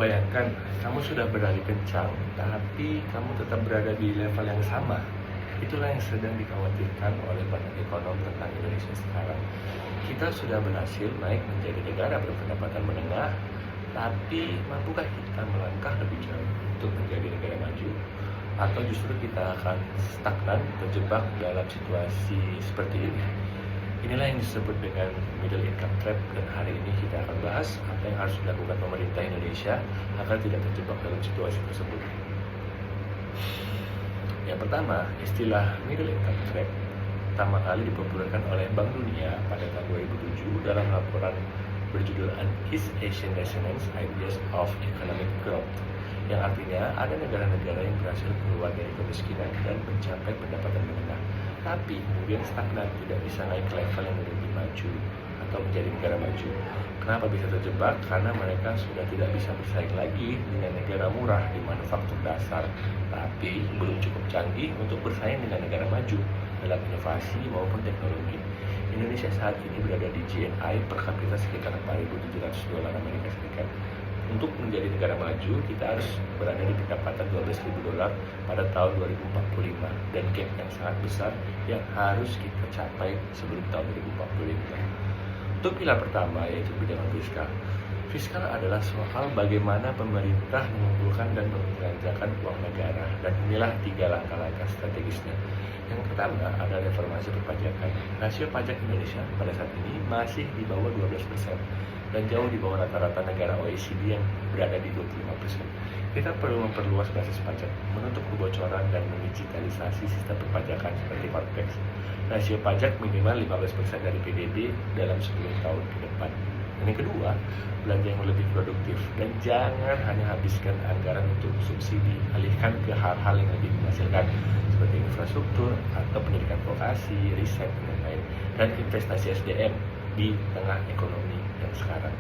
Bayangkan, kamu sudah berlari kencang, tapi kamu tetap berada di level yang sama. Itulah yang sedang dikhawatirkan oleh banyak ekonom tentang Indonesia sekarang. Kita sudah berhasil naik menjadi negara berpendapatan menengah, tapi mampukah kita melangkah lebih jauh untuk menjadi negara maju? Atau justru kita akan stagnan, terjebak dalam situasi seperti ini? Inilah yang disebut dengan middle income trap, dan hari ini kita akan bahas apa yang harus dilakukan pemerintah Indonesia agar tidak terjebak dalam situasi tersebut. Yang pertama, istilah middle income trap pertama kali dipopulerkan oleh Bank Dunia pada tahun 2007 dalam laporan berjudul An East Asian Resonance Ideas of Economic Growth, yang artinya ada negara-negara yang berhasil keluar dari kemiskinan dan mencapai pendapatan menengah, tapi kemudian stagnan, tidak bisa naik ke level yang lebih maju atau menjadi negara maju. Kenapa bisa terjebak? Karena mereka sudah tidak bisa bersaing lagi dengan negara murah di manufaktur dasar, tapi belum cukup canggih untuk bersaing dengan negara maju dalam inovasi maupun teknologi. Indonesia saat ini berada di GNI per kapita sekitar $4.700 Amerika Serikat. Untuk menjadi negara maju, kita harus berada di pendapatan $12.000 pada tahun 2045, dan gap yang sangat besar yang harus kita capai sebelum tahun 2045. Untuk pilar pertama, yaitu bidang fiskal. Fiskal adalah soal bagaimana pemerintah mengumpulkan dan membelanjakan uang negara, dan inilah 3 langkah-langkah strategisnya. Yang pertama adalah reformasi perpajakan. Rasio pajak Indonesia pada saat ini masih di bawah 12% dan jauh di bawah rata-rata negara OECD yang berada di 25%. Kita perlu memperluas basis pajak, menutup kebocoran, dan mendigitalisasi sistem perpajakan seperti Cortex. Rasio pajak minimal 15% dari PDB dalam 10 tahun ke depan. Dan yang kedua, belanja yang lebih produktif, dan jangan hanya habiskan anggaran untuk subsidi, alihkan ke hal-hal yang lebih menghasilkan seperti infrastruktur atau pendidikan vokasi, riset, dan lain-lain, dan investasi SDM di tengah ekonomi yang sekarang.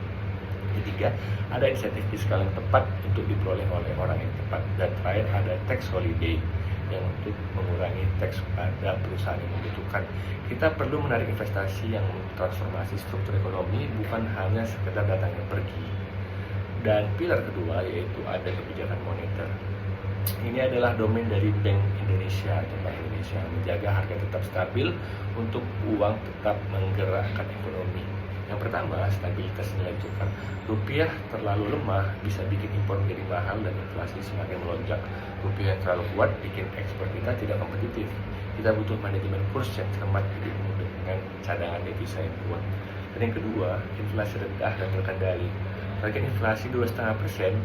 Ketiga, ada insentif fiskal yang tepat untuk diperoleh oleh orang yang tepat. Dan terakhir, ada tax holiday yang untuk mengurangi tax pada perusahaan yang membutuhkan. Kita perlu menarik investasi yang transformasi struktur ekonomi, bukan hanya sekedar datangnya pergi. Dan pilar kedua yaitu ada kebijakan moneter. Ini adalah domain dari Bank Indonesia atau Bank Indonesia, menjaga harga tetap stabil untuk uang tetap menggerakkan ekonomi. Yang pertama, stabilitas nilai tukar. Rupiah terlalu lemah bisa bikin impor menjadi mahal dan inflasi semakin melonjak. Rupiah yang terlalu kuat bikin ekspor kita tidak kompetitif. Kita butuh manajemen kurs yang cermat dengan cadangan devisa yang kuat. Dan yang kedua, inflasi rendah dan terkendali. Target inflasi 2,5%